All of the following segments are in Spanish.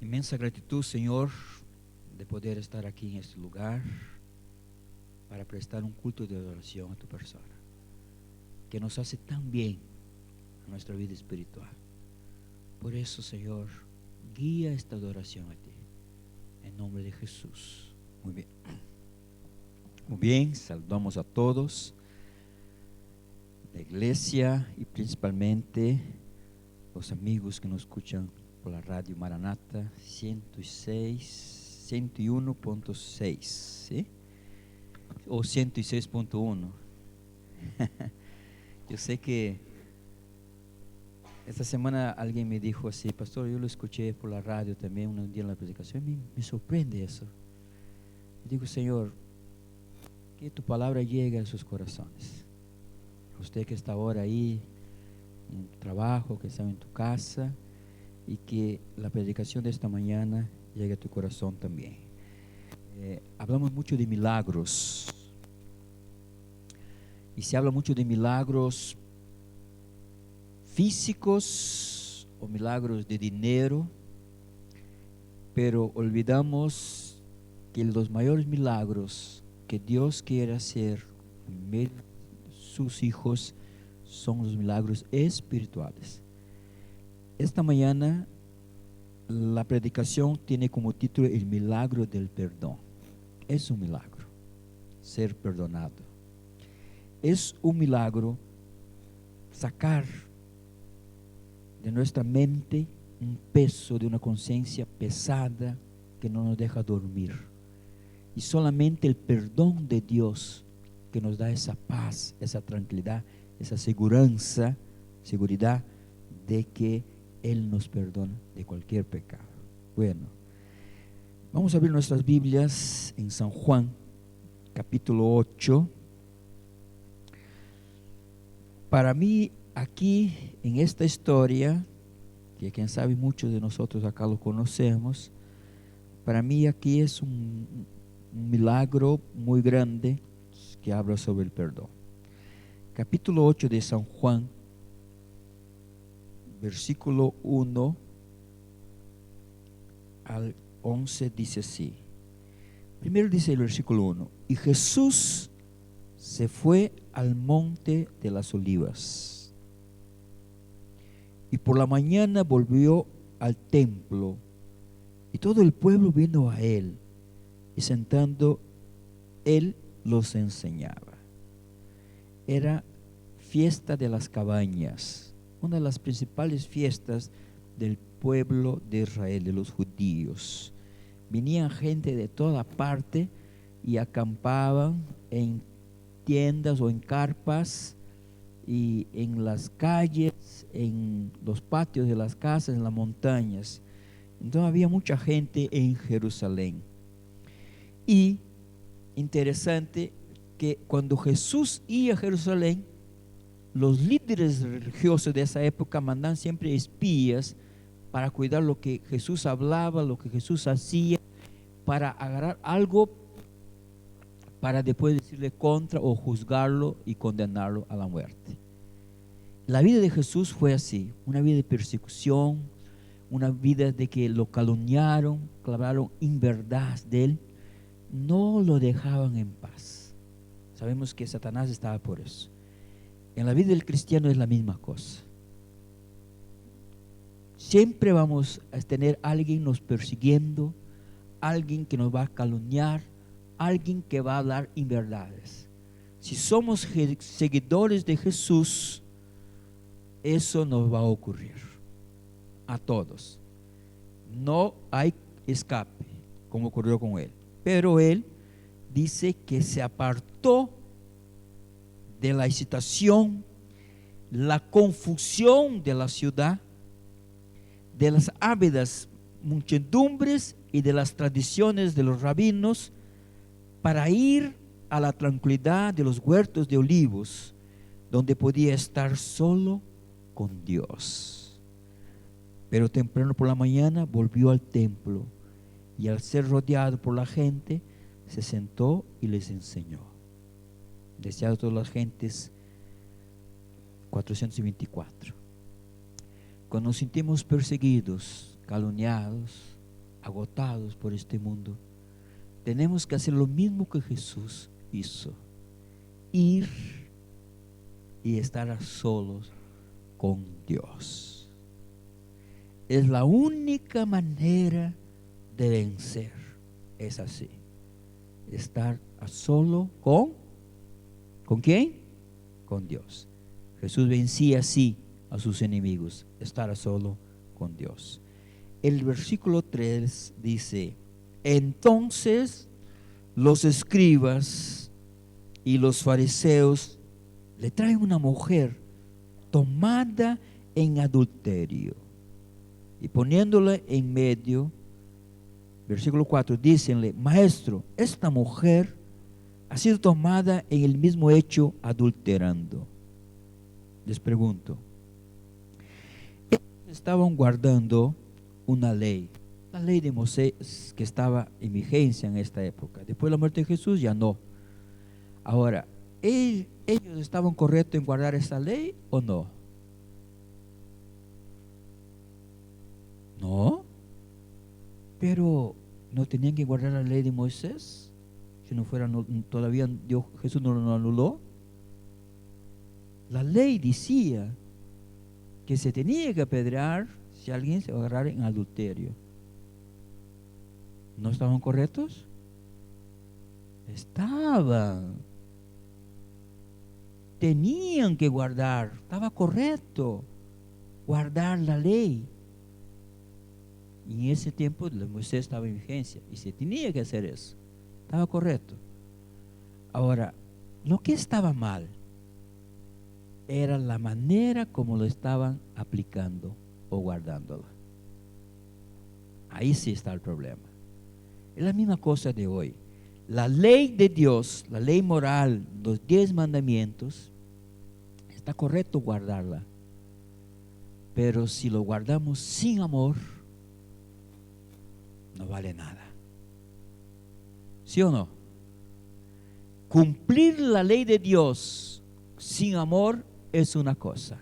Inmensa gratitud, Señor, de poder estar aquí en este lugar para prestar un culto de adoración a tu persona, que nos hace tan bien a nuestra vida espiritual. Por eso, Señor, guía esta adoración a ti, en nombre de Jesús. Muy bien. Muy bien, saludamos a todos, la iglesia y principalmente los amigos que nos escuchan por la radio Maranata 101.6, ¿sí? O 106.1. Yo sé que esta semana alguien me dijo así: pastor, yo lo escuché por la radio también un día en la predicación. Me sorprende eso. Yo digo, Señor, que tu palabra llegue a sus corazones. Usted que está ahora ahí en tu trabajo, que está en tu casa, y que la predicación de esta mañana llegue a tu corazón también. Hablamos mucho de milagros, y se habla mucho de milagros físicos o milagros de dinero, pero olvidamos que los mayores milagros que Dios quiere hacer en medio de sus hijos son los milagros espirituales. Esta mañana la predicación tiene como título el milagro del perdón. Es un milagro ser perdonado. Es un milagro sacar de nuestra mente un peso de una conciencia pesada que no nos deja dormir. Y solamente el perdón de Dios que nos da esa paz, esa tranquilidad, esa seguridad de que Él nos perdona de cualquier pecado. Bueno, vamos a abrir nuestras Biblias en San Juan, capítulo 8. Para mí, aquí en esta historia, que quién sabe muchos de nosotros acá lo conocemos, para mí aquí es un milagro muy grande que habla sobre el perdón. Capítulo 8 de San Juan, versículo 1 al 11 dice así. Primero dice el versículo 1: y Jesús se fue al monte de las olivas, y por la mañana volvió al templo, y todo el pueblo vino a él, y sentando él los enseñaba. Era fiesta de las cabañas, una de las principales fiestas del pueblo de Israel, de los judíos. Venían gente de toda parte y acampaban en tiendas o en carpas, y en las calles, en los patios de las casas, en las montañas. Entonces había mucha gente en Jerusalén. Y interesante que cuando Jesús iba a Jerusalén, los líderes religiosos de esa época mandaban siempre espías para cuidar lo que Jesús hablaba, lo que Jesús hacía, para agarrar algo para después decirle contra o juzgarlo y condenarlo a la muerte. La vida de Jesús fue así, una vida de persecución, una vida de que lo calumniaron, clavaron inverdad de él, no lo dejaban en paz. Sabemos que Satanás estaba por eso. En la vida del cristiano es la misma cosa. Siempre vamos a tener a alguien nos persiguiendo, alguien que nos va a calumniar, alguien que va a hablar inverdades. Si somos seguidores de Jesús, eso nos va a ocurrir a todos. No hay escape, como ocurrió con él. Pero él dice que se apartó de la excitación, la confusión de la ciudad, de las ávidas muchedumbres y de las tradiciones de los rabinos, para ir a la tranquilidad de los huertos de olivos, donde podía estar solo con Dios. Pero temprano por la mañana volvió al templo, y al ser rodeado por la gente, se sentó y les enseñó. Decía a todas las gentes 424. Cuando nos sentimos perseguidos, calumniados, agotados por este mundo, tenemos que hacer lo mismo que Jesús hizo: ir y estar a solos con Dios. Es la única manera de vencer. Es así: estar a solo ¿con quién? Con Dios. Jesús vencía así a sus enemigos, estar a solo con Dios. El versículo 3 dice: entonces los escribas y los fariseos le traen una mujer tomada en adulterio, y poniéndola en medio, versículo 4, dícenle: maestro, esta mujer ha sido tomada en el mismo hecho, adulterando. Les pregunto, ellos estaban guardando una ley, la ley de Moisés, que estaba en vigencia en esta época. Después de la muerte de Jesús ya no. Ahora, ¿ellos estaban correctos en guardar esa ley o no? No. Pero ¿no tenían que guardar la ley de Moisés? Si no fuera, todavía Jesús no lo anuló. La ley decía que se tenía que apedrear si alguien se agarrara en adulterio. ¿No estaban correctos? Estaban. Tenían que guardar, estaba correcto guardar la ley. Y en ese tiempo Moisés estaba en vigencia y se tenía que hacer eso. Estaba correcto. Ahora, lo que estaba mal era la manera como lo estaban aplicando o guardándola. Ahí sí está el problema. Es la misma cosa de hoy. La ley de Dios, la ley moral, los 10 mandamientos, está correcto guardarla. Pero si lo guardamos sin amor, no vale nada. ¿Sí o no? Cumplir la ley de Dios sin amor es una cosa,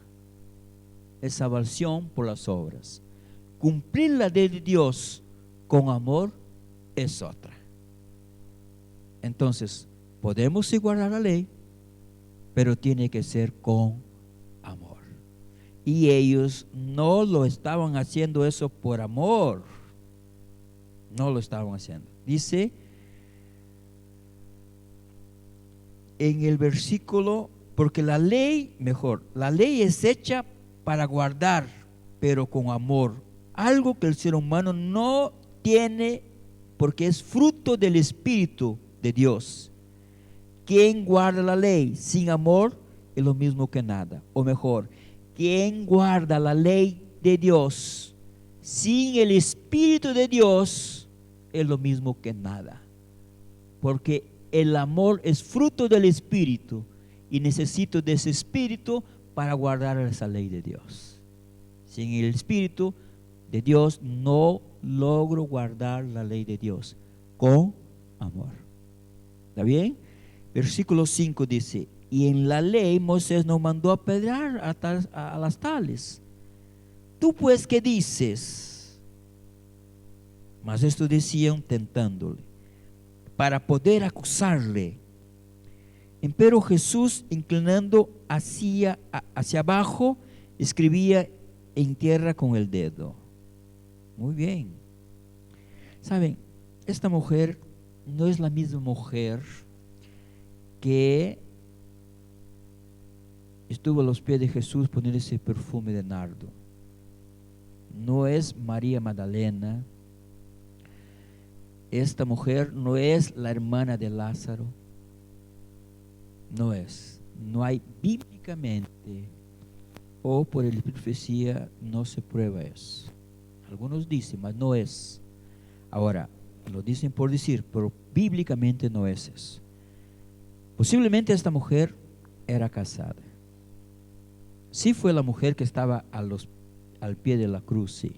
es salvación por las obras. Cumplir la ley de Dios con amor es otra. Entonces, podemos sí guardar la ley, pero tiene que ser con amor. Y ellos no lo estaban haciendo eso por amor. No lo estaban haciendo. Dice en el versículo, porque la ley es hecha para guardar, pero con amor. Algo que el ser humano no tiene, porque es fruto del Espíritu de Dios. Quien guarda la ley sin amor es lo mismo que nada. O mejor, quien guarda la ley de Dios sin el Espíritu de Dios es lo mismo que nada. Porque el amor es fruto del Espíritu y necesito de ese Espíritu para guardar esa ley de Dios. Sin el Espíritu de Dios no logro guardar la ley de Dios con amor. ¿Está bien? Versículo 5 dice: y en la ley Moisés nos mandó apedrear a las tales. ¿Tú pues qué dices? Mas esto decían tentándole, para poder acusarle. Empero Jesús, inclinando hacia abajo, escribía en tierra con el dedo. Muy bien. Saben, esta mujer no es la misma mujer que estuvo a los pies de Jesús poniendo ese perfume de nardo. No es María Magdalena. Esta mujer no es la hermana de Lázaro. No es. No hay bíblicamente o por la profecía no se prueba eso. Algunos dicen, mas no es. Ahora, lo dicen por decir, pero bíblicamente no es eso. Posiblemente esta mujer era casada. Sí fue la mujer que estaba al pie de la cruz, sí.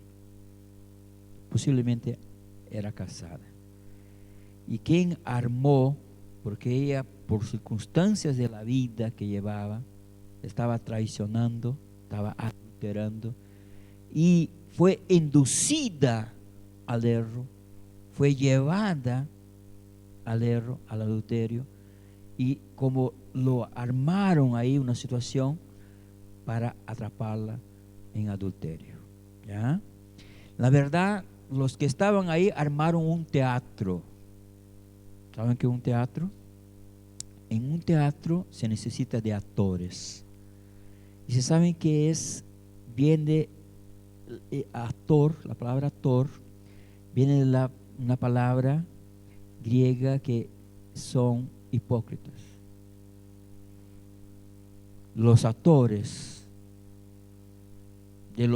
Posiblemente era casada. Y quien armó, porque ella por circunstancias de la vida que llevaba, estaba traicionando, estaba adulterando, y fue inducida al error, fue llevada al error, al adulterio, y como lo armaron ahí una situación para atraparla en adulterio. ¿Ya? La verdad, los que estaban ahí armaron un teatro. ¿Saben qué es un teatro? En un teatro se necesita de actores. Y se saben que viene actor, la palabra actor, viene de una palabra griega que son hipócritas. Los actores de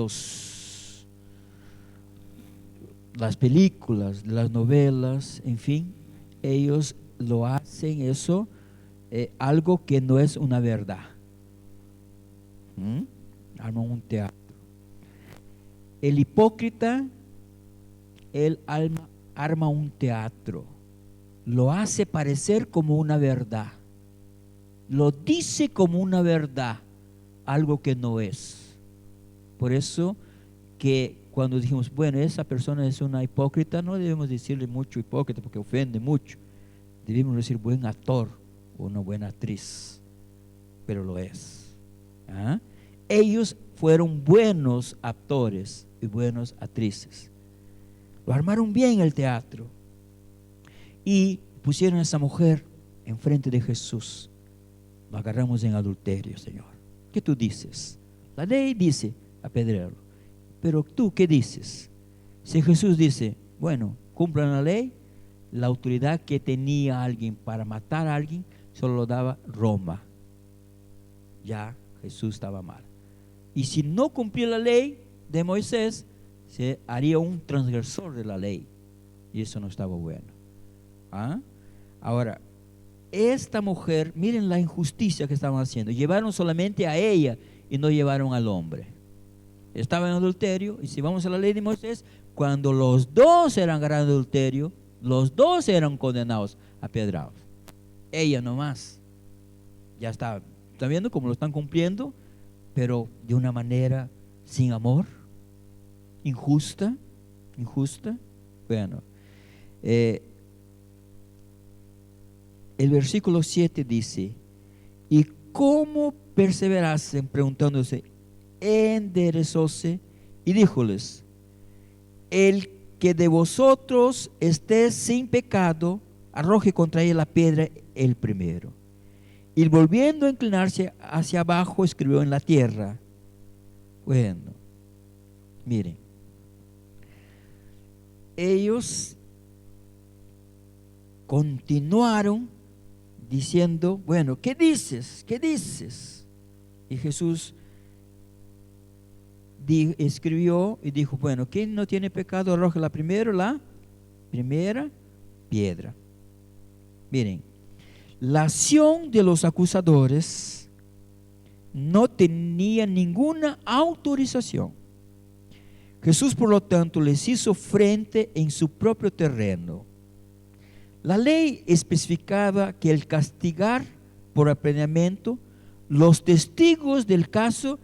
las películas, de las novelas, en fin, ellos lo hacen eso, algo que no es una verdad. Arman un teatro. El hipócrita, él arma un teatro, lo hace parecer como una verdad, lo dice como una verdad, algo que no es. Por eso que cuando dijimos, bueno, esa persona es una hipócrita, no debemos decirle mucho hipócrita porque ofende mucho. Debemos decir buen actor o una buena actriz, pero lo es. ¿Ah? Ellos fueron buenos actores y buenas actrices. Lo armaron bien el teatro y pusieron a esa mujer enfrente de Jesús. Lo agarramos en adulterio, Señor. ¿Qué tú dices? La ley dice apedrearlo, pero tú, ¿qué dices? Si Jesús dice, bueno, cumplan la ley, la autoridad que tenía alguien para matar a alguien solo lo daba Roma. Ya Jesús estaba mal. Y si no cumplía la ley de Moisés, se haría un transgresor de la ley. Y eso no estaba bueno. ¿Ah? Ahora, esta mujer, miren la injusticia que estaban haciendo. Llevaron solamente a ella y no llevaron al hombre. Estaba en adulterio, y si vamos a la ley de Moisés, cuando los dos eran agarrados de adulterio, los dos eran condenados a pedrados. Ella nomás. Ya está viendo cómo lo están cumpliendo, pero de una manera sin amor, injusta. Bueno, el versículo 7 dice, y cómo perseverasen, preguntándose, enderezóse y díjoles, el que de vosotros esté sin pecado, arroje contra ella la piedra el primero. Y volviendo a inclinarse hacia abajo, escribió en la tierra. Bueno, miren, ellos continuaron diciendo, bueno, ¿qué dices? ¿Qué dices? Y Jesús escribió y dijo, bueno, ¿quién no tiene pecado? Arroje la primera piedra. Miren, la acción de los acusadores no tenía ninguna autorización. Jesús, por lo tanto, les hizo frente en su propio terreno. La ley especificaba que al castigar por apedreamiento, los testigos del caso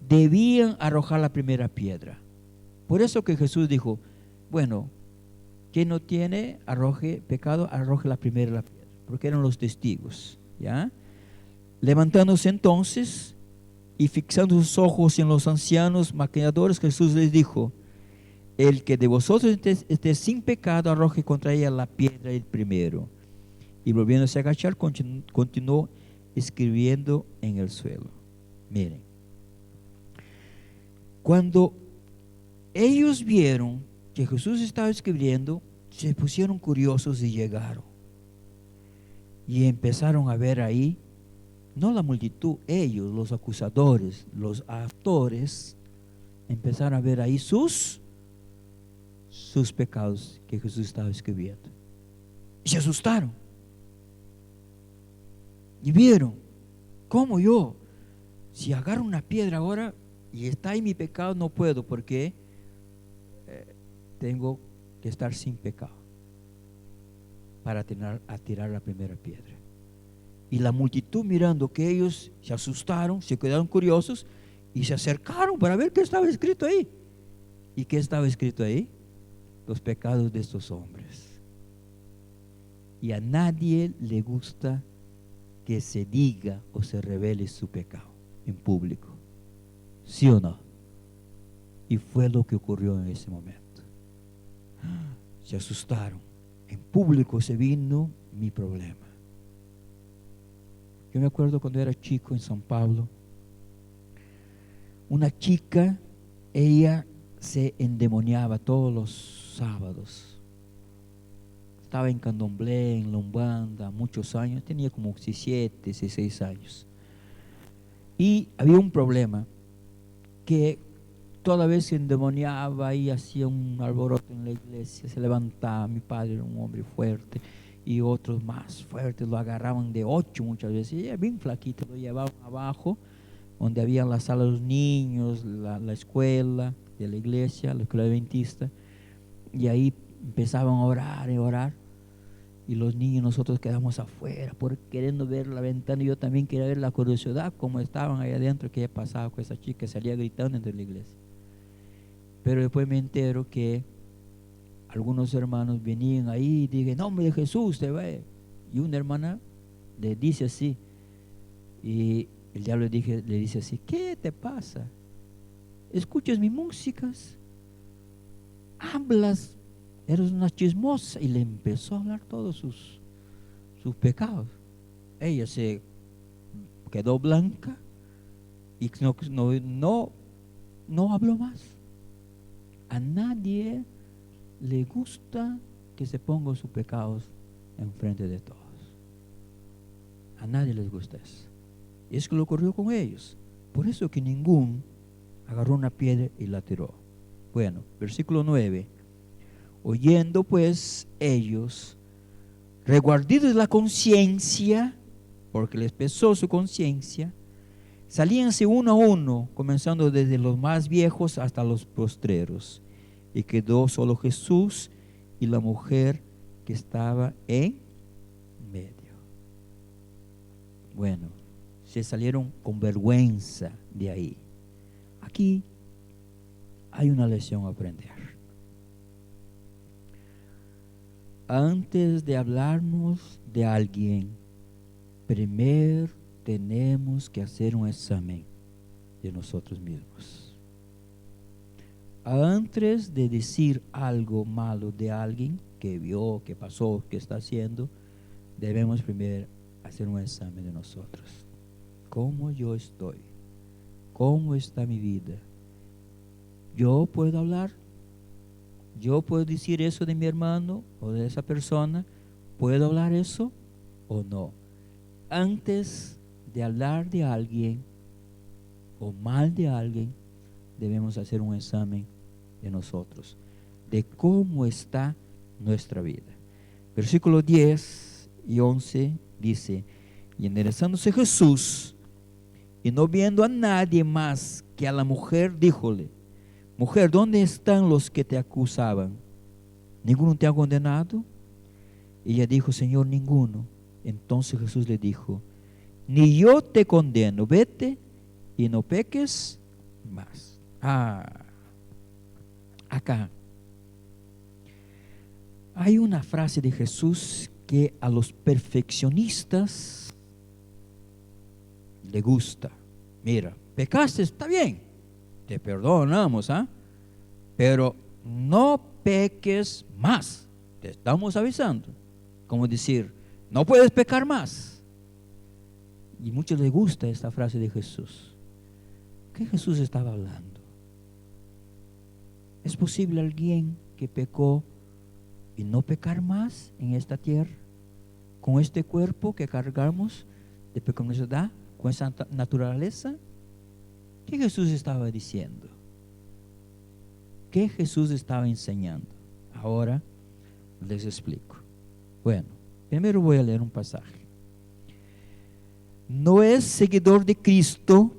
debían arrojar la primera piedra. Por eso que Jesús dijo, bueno, quien no tiene pecado, arroje la primera piedra, porque eran los testigos, ¿ya? Levantándose entonces y fixando sus ojos en los ancianos maquinadores, Jesús les dijo, el que de vosotros esté sin pecado, arroje contra ella la piedra el primero. Y volviéndose a agachar, continuó escribiendo en el suelo. Miren, cuando ellos vieron que Jesús estaba escribiendo, se pusieron curiosos y llegaron. Y empezaron a ver ahí, no la multitud, ellos, los acusadores, los actores, empezaron a ver ahí sus pecados que Jesús estaba escribiendo. Y se asustaron. Y vieron, ¿cómo yo? Si agarro una piedra ahora y está ahí mi pecado, no puedo, porque tengo que estar sin pecado para tirar la primera piedra. Y la multitud, mirando que ellos se asustaron, se quedaron curiosos y se acercaron para ver qué estaba escrito ahí. ¿Y qué estaba escrito ahí? los pecados de estos hombres. Y a nadie le gusta que se diga o se revele su pecado en público. ¿Sí o no? Y fue lo que ocurrió en ese momento. Se asustaron. En público se vino mi problema. Yo me acuerdo cuando era chico en San Pablo, una chica, ella se endemoniaba todos los sábados. Estaba en Candomblé, en la Umbanda, muchos años, tenía como 17, 16 años. Y había un problema, que toda vez se endemoniaba y hacía un alboroto en la iglesia, se levantaba. Mi padre era un hombre fuerte y otros más fuertes lo agarraban de 8 muchas veces. Y ella bien flaquita, lo llevaban abajo, donde había la sala de los niños, la escuela de la iglesia, la escuela adventista, y ahí empezaban a orar y orar, y los niños, nosotros quedamos afuera por queriendo ver la ventana. Y yo también quería ver la curiosidad, cómo estaban ahí adentro, qué pasaba con esa chica, salía gritando entre la iglesia. Pero después me entero que algunos hermanos venían ahí y dije, en nombre de Jesús te ve. Y una hermana le dice así, y el diablo le dice así, ¿qué te pasa? ¿Escuchas mis músicas? ¿Hablas? Eres una chismosa. Y le empezó a hablar todos sus pecados. Ella se quedó blanca y no habló más. A nadie le gusta que se pongan sus pecados enfrente de todos. A nadie les gusta eso. Y es que lo ocurrió con ellos. Por eso que ninguno agarró una piedra y la tiró. Bueno, versículo 9. Oyendo pues ellos, reguardidos la conciencia, porque les pesó su conciencia, salíanse uno a uno, comenzando desde los más viejos hasta los postreros, y quedó solo Jesús y la mujer que estaba en medio. Bueno, se salieron con vergüenza de ahí. Aquí hay una lección a aprender. Antes de hablarnos de alguien, primero tenemos que hacer un examen de nosotros mismos. Antes de decir algo malo de alguien que vio, que pasó, que está haciendo, debemos primero hacer un examen de nosotros. ¿Cómo yo estoy? ¿Cómo está mi vida? ¿Yo puedo hablar? ¿Yo puedo decir eso de mi hermano o de esa persona? ¿Puedo hablar eso o no? Antes de hablar de alguien o mal de alguien, debemos hacer un examen de nosotros, de cómo está nuestra vida. Versículos 10 y 11 dice, y enderezándose Jesús, y no viendo a nadie más que a la mujer, díjole, mujer, ¿dónde están los que te acusaban? ¿Ninguno te ha condenado? Y ella dijo, Señor, ninguno. Entonces Jesús le dijo, ni yo te condeno, vete y no peques más. Acá hay una frase de Jesús que a los perfeccionistas le gusta. Mira, pecaste, está bien, te perdonamos, pero no peques más, te estamos avisando. Como decir, no puedes pecar más. Y muchos les gusta esta frase de Jesús. ¿Qué Jesús estaba hablando? ¿Es posible alguien que pecó y no pecar más en esta tierra? Con este cuerpo que cargamos de pecaminosidad, con esa naturaleza. ¿Qué Jesús estaba diciendo? ¿Qué Jesús estaba enseñando? Ahora les explico. Bueno, primero voy a leer un pasaje. No es seguidor de Cristo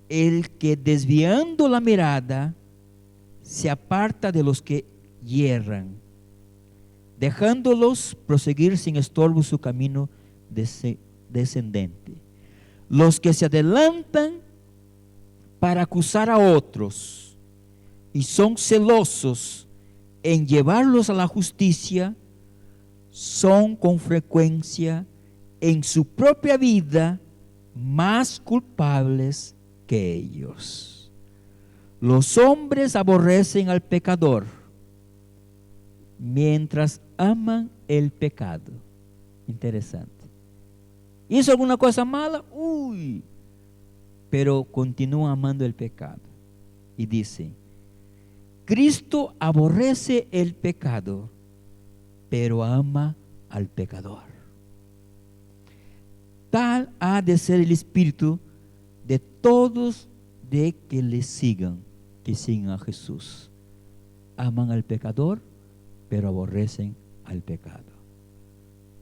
el que desviando la mirada se aparta de los que yerran, dejándolos proseguir sin estorbo su camino descendente. Los que se adelantan para acusar a otros y son celosos en llevarlos a la justicia, son con frecuencia en su propia vida más culpables que ellos. Los hombres aborrecen al pecador mientras aman el pecado. Interesante. ¿Hizo alguna cosa mala? Uy. Pero continúa amando el pecado. Y dice, Cristo aborrece el pecado, pero ama al pecador. Tal ha de ser el espíritu de todos de que le sigan, que sigan a Jesús. Aman al pecador, pero aborrecen al pecado.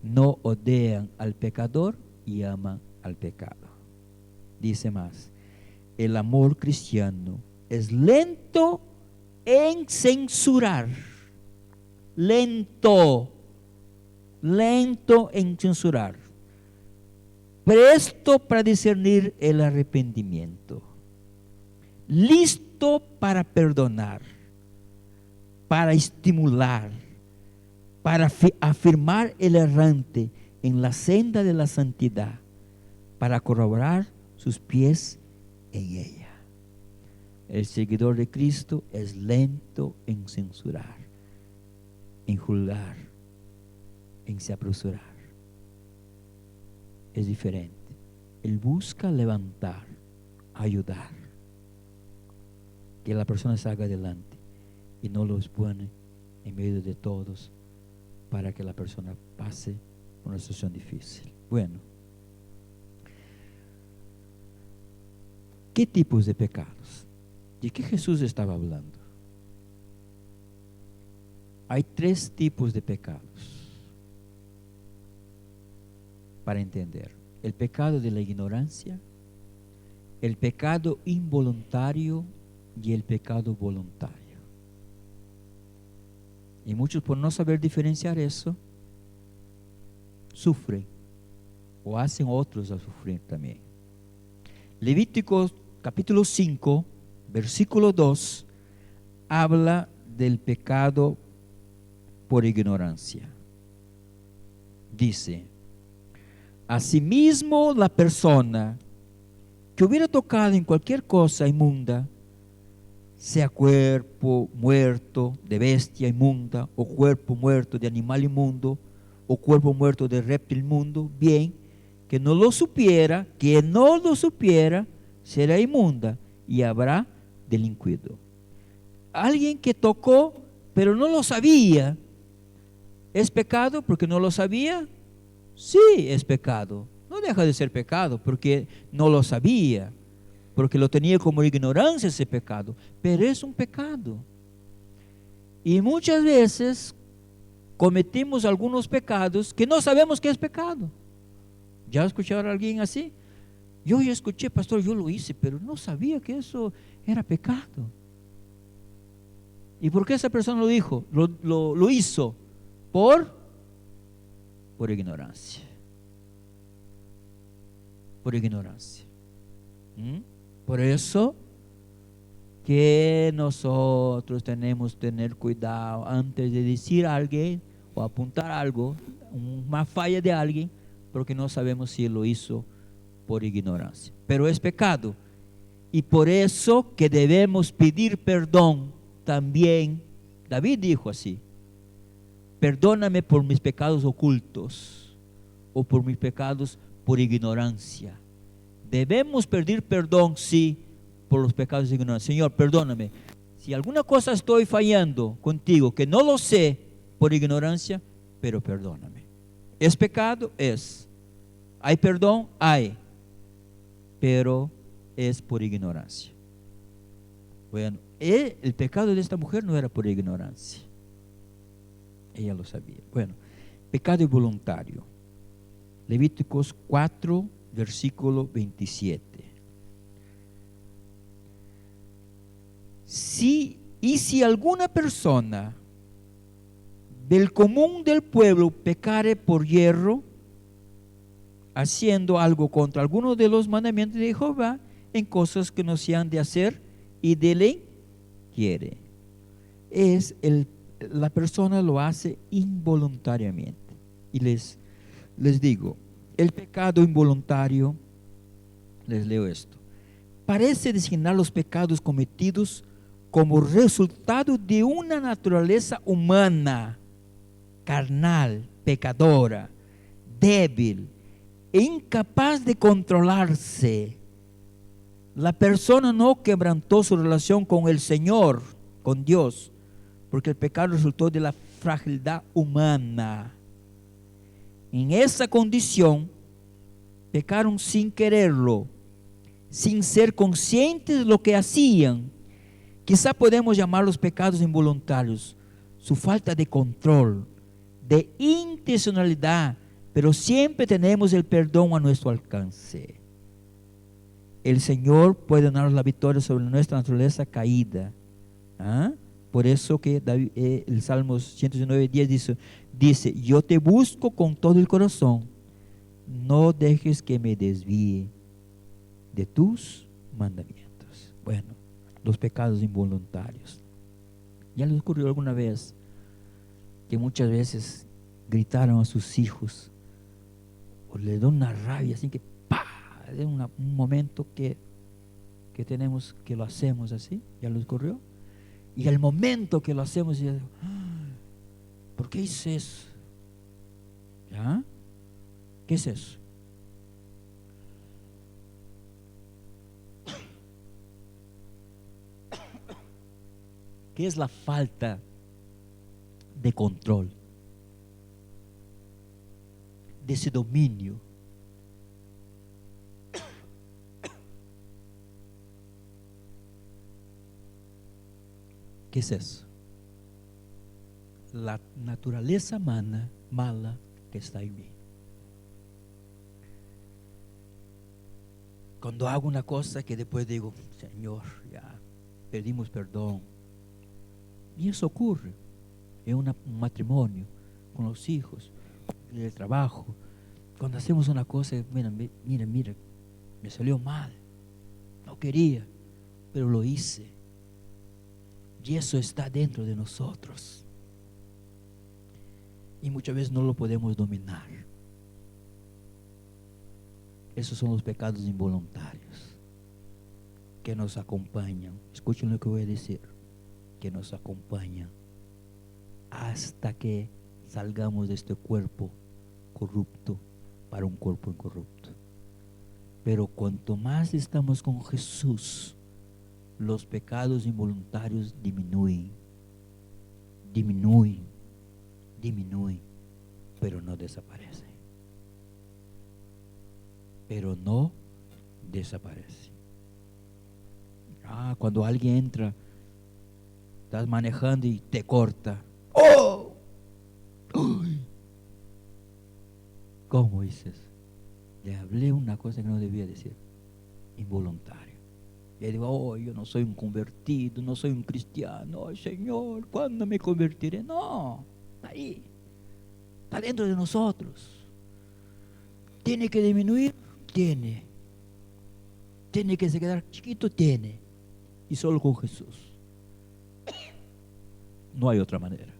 No odian al pecador y aman al pecado. Dice más, el amor cristiano es lento en censurar. Lento en censurar. Presto para discernir el arrepentimiento. Listo para perdonar, para estimular, para afirmar el errante en la senda de la santidad, para corroborar sus pies en ella. El seguidor de Cristo es lento en censurar, en juzgar, en se apresurar. Es diferente. Él busca levantar, ayudar, que la persona salga adelante y no los pone en medio de todos para que la persona pase una situación difícil. Bueno, ¿qué tipos de pecados? ¿De qué Jesús estaba hablando? Hay 3 tipos de pecados para entender. El pecado de la ignorancia, el pecado involuntario y el pecado voluntario. Y muchos, por no saber diferenciar eso, sufren o hacen otros a sufrir también. Levítico capítulo 5, versículo 2, habla del pecado por ignorancia. Dice, asimismo la persona que hubiera tocado en cualquier cosa inmunda, sea cuerpo muerto de bestia inmunda, o cuerpo muerto de animal inmundo, o cuerpo muerto de reptil inmundo, bien, que no lo supiera, será inmunda y habrá delinquido. Alguien que tocó, pero no lo sabía, ¿es pecado porque no lo sabía? Sí, es pecado. No deja de ser pecado porque no lo sabía, porque lo tenía como ignorancia ese pecado, pero es un pecado. Y muchas veces cometimos algunos pecados que no sabemos que es pecado. ¿Ya escucharon a alguien así? Yo ya escuché, pastor, yo lo hice, pero no sabía que eso era pecado. ¿Y por qué esa persona lo dijo? Lo hizo por ignorancia. Por ignorancia. Por eso que nosotros tenemos que tener cuidado antes de decir a alguien o apuntar algo, una falla de alguien, porque no sabemos si lo hizo por ignorancia. Pero es pecado. Y por eso que debemos pedir perdón también. David dijo así: perdóname por mis pecados ocultos o por mis pecados por ignorancia. Debemos pedir perdón, sí, por los pecados de ignorancia. Señor, perdóname. Si alguna cosa estoy fallando contigo, que no lo sé por ignorancia, pero perdóname. ¿Es pecado? Es. ¿Hay perdón? Hay. Pero es por ignorancia. Bueno, el pecado de esta mujer no era por ignorancia. Ella lo sabía. Bueno, pecado involuntario. Levíticos 4, versículo 27. Si alguna persona del común del pueblo pecare por yerro, haciendo algo contra alguno de los mandamientos de Jehová, en cosas que no se han de hacer, y de ley quiere. Es el la persona lo hace involuntariamente. Y les digo, el pecado involuntario, les leo esto, parece designar los pecados cometidos como resultado de una naturaleza humana, carnal, pecadora, débil e incapaz de controlarse. La persona no quebrantó su relación con el Señor, con Dios, porque el pecado resultó de la fragilidad humana. En esa condición, pecaron sin quererlo, sin ser conscientes de lo que hacían. Quizá podemos llamar los pecados involuntarios su falta de control, de intencionalidad, pero siempre tenemos el perdón a nuestro alcance. El Señor puede darnos la victoria sobre nuestra naturaleza caída. ¿Ah? Por eso que David, el Salmos 119:10 dice, yo te busco con todo el corazón, no dejes que me desvíe de tus mandamientos. Bueno, los pecados involuntarios. ¿Ya les ocurrió alguna vez que muchas veces gritaron a sus hijos o les da una rabia así que ¡pah! Es un momento que tenemos que lo hacemos así? ¿Ya les ocurrió? Y al momento que lo hacemos, ¿por qué hice eso? ¿Ya? ¿Qué es eso? ¿Qué es la falta de control? De ese dominio. ¿Qué es eso? La naturaleza mala que está en mí. Cuando hago una cosa que después digo, Señor, ya pedimos perdón. Y eso ocurre en un matrimonio, con los hijos, en el trabajo. Cuando hacemos una cosa, mira, me salió mal. No quería, pero lo hice. Y eso está dentro de nosotros. Y muchas veces no lo podemos dominar. Esos son los pecados involuntarios que nos acompañan. Escuchen lo que voy a decir. Que nos acompañan hasta que salgamos de este cuerpo corrupto para un cuerpo incorrupto. Pero cuanto más estamos con Jesús, los pecados involuntarios disminuyen, pero no desaparecen. Cuando alguien entra, estás manejando y te corta. ¡Oh! ¡Uy! ¿Cómo dices? Le hablé una cosa que no debía decir. Involuntario. Y le digo, yo no soy un convertido, no soy un cristiano. Ay, Señor, ¿cuándo me convertiré? No, está ahí. Está dentro de nosotros. ¿Tiene que disminuir? Tiene. ¿Tiene que se quedar chiquito? Tiene. Y solo con Jesús. No hay otra manera.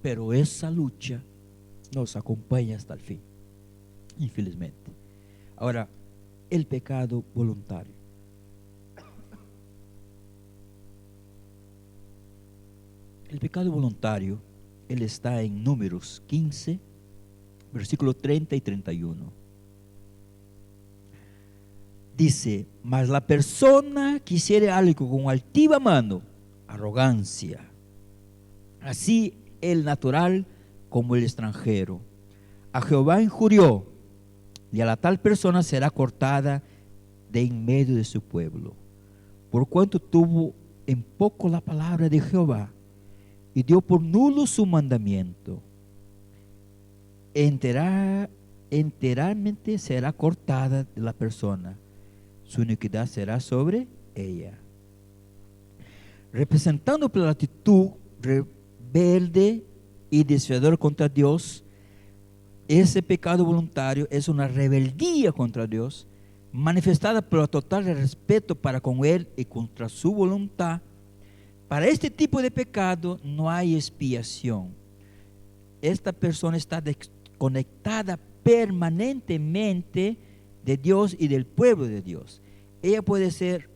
Pero esa lucha nos acompaña hasta el fin, infelizmente. Ahora, el pecado voluntario. El pecado voluntario, él está en Números 15, versículos 30 y 31. Dice, mas la persona que hiciere algo con altiva mano, arrogancia, así el natural como el extranjero, a Jehová injurió, y a la tal persona será cortada de en medio de su pueblo, por cuanto tuvo en poco la palabra de Jehová, y dio por nulo su mandamiento. Enteramente será cortada de la persona, su iniquidad será sobre ella. Representando por la actitud rebelde y desfiador contra Dios, ese pecado voluntario es una rebeldía contra Dios, manifestada por el total respeto para con Él y contra su voluntad, para este tipo de pecado no hay expiación. Esta persona está desconectada permanentemente de Dios y del pueblo de Dios. Ella puede ser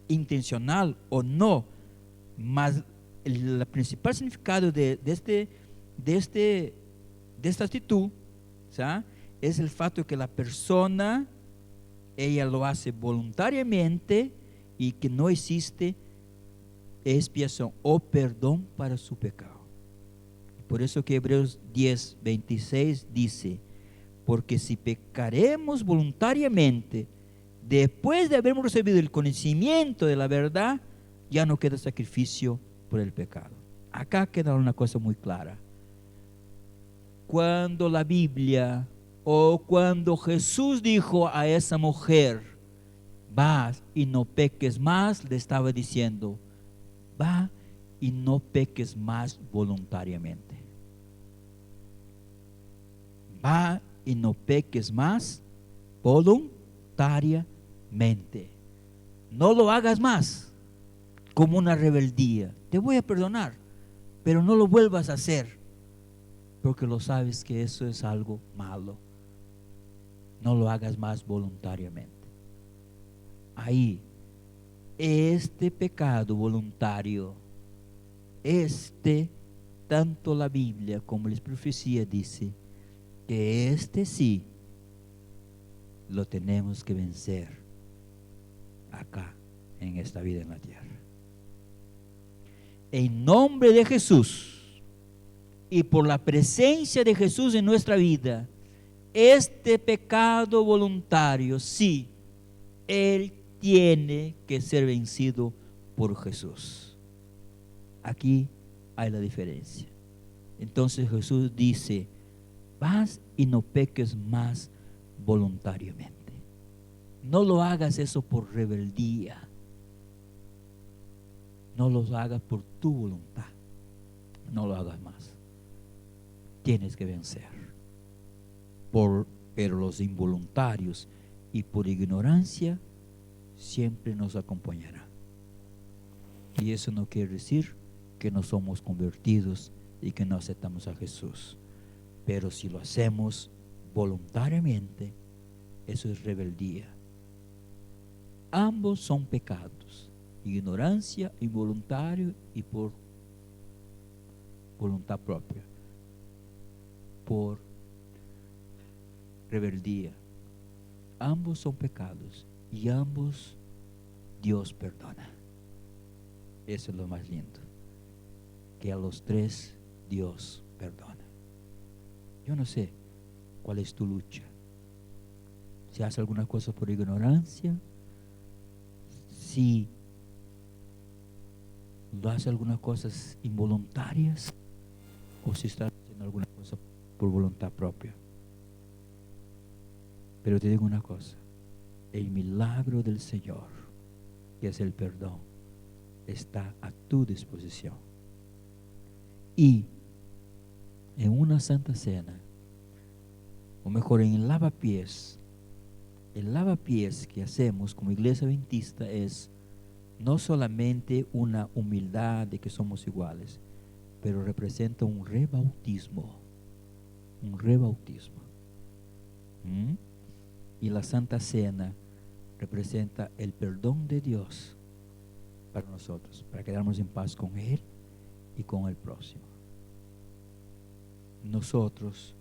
intencional o no, mas el principal significado de esta actitud, ¿sí?, es el fato de que la persona, ella lo hace voluntariamente y que no existe expiación o perdón para su pecado. Por eso que Hebreos 10:26 dice: porque si pecaremos voluntariamente, después de habermos recibido el conocimiento de la verdad, ya no queda sacrificio por el pecado. Acá queda una cosa muy clara. Cuando la Biblia o cuando Jesús dijo a esa mujer, vas y no peques más, le estaba diciendo, va y no peques más voluntariamente. Va y no peques más voluntariamente. No lo hagas más como una rebeldía. Te voy a perdonar, pero no lo vuelvas a hacer, porque lo sabes que eso es algo malo. No lo hagas más voluntariamente. Ahí, este pecado voluntario, tanto la Biblia como la profecía dice que sí lo tenemos que vencer acá en esta vida en la tierra. En nombre de Jesús y por la presencia de Jesús en nuestra vida, este pecado voluntario, sí, él tiene que ser vencido por Jesús. Aquí hay la diferencia. Entonces Jesús dice, vas y no peques más voluntariamente. No lo hagas eso por rebeldía. No lo hagas por tu voluntad. No lo hagas más. Tienes que vencer. Pero los involuntarios y por ignorancia siempre nos acompañarán. Y eso no quiere decir que no somos convertidos y que no aceptamos a Jesús. Pero si lo hacemos voluntariamente, eso es rebeldía. Ambos son pecados: ignorancia, involuntario, y por voluntad propia, por rebeldía. Ambos son pecados y ambos Dios perdona. Eso es lo más lindo, que a los tres Dios perdona. Yo no sé cuál es tu lucha. Si haces alguna cosa por ignorancia, si lo haces algunas cosas involuntarias, o si estás haciendo alguna cosa por voluntad propia. Pero te digo una cosa: el milagro del Señor, que es el perdón, está a tu disposición. Y en una santa cena, o mejor en el lavapiés que hacemos como iglesia adventista es no solamente una humildad de que somos iguales, pero representa un rebautismo. Y la Santa Cena representa el perdón de Dios para nosotros, para quedarnos en paz con Él y con el próximo. Nosotros,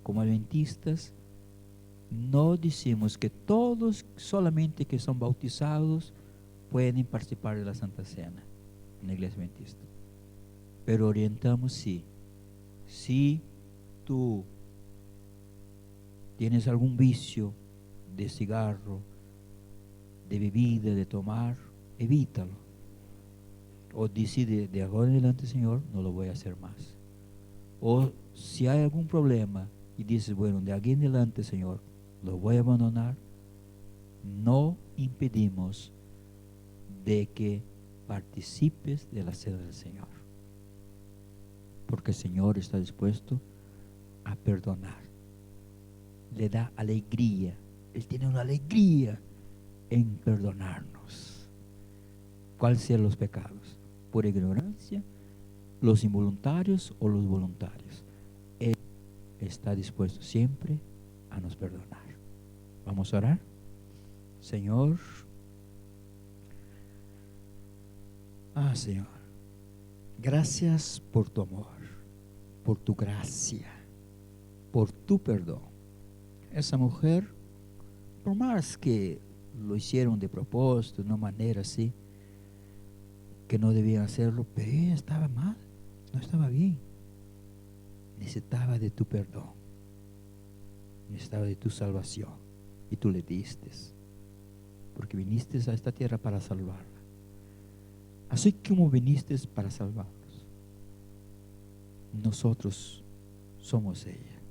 como adventistas, no decimos que todos solamente que son bautizados pueden participar de la Santa Cena en la iglesia adventista, pero orientamos sí. Si tú tienes algún vicio de cigarro, de bebida, de tomar, evítalo. O decide, de ahora en adelante, Señor, no lo voy a hacer más. O si hay algún problema y dices, bueno, de aquí en adelante, Señor, lo voy a abandonar, no impedimos de que participes de la cena del Señor, porque el Señor está dispuesto a perdonar. Le da alegría. Él tiene una alegría en perdonarnos. ¿Cuáles sean los pecados? por ignorancia, los involuntarios o los voluntarios. Él está dispuesto siempre a nos perdonar. Vamos a orar. Señor, Señor, gracias por tu amor, por tu gracia, por tu perdón. Esa mujer, por más que lo hicieron de propósito, de una manera así, que no debían hacerlo, pero ella estaba mal, no estaba bien. Necesitaba de tu perdón, necesitaba de tu salvación, y tú le diste, porque viniste a esta tierra para salvarla. Así como viniste para salvarnos, nosotros somos ella.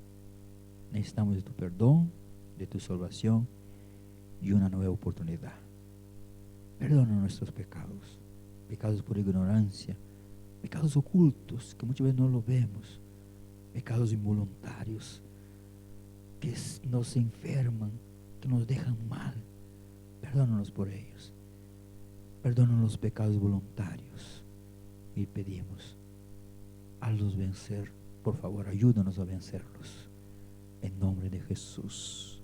Necesitamos de tu perdón, de tu salvación y una nueva oportunidad. Perdona nuestros pecados, pecados por ignorancia, pecados ocultos que muchas veces no los vemos, pecados involuntarios que nos enferman, que nos dejan mal. Perdónanos por ellos. Perdona los pecados voluntarios y pedimos, hazlos vencer. Por favor, ayúdanos a vencerlos. En nombre de Jesús.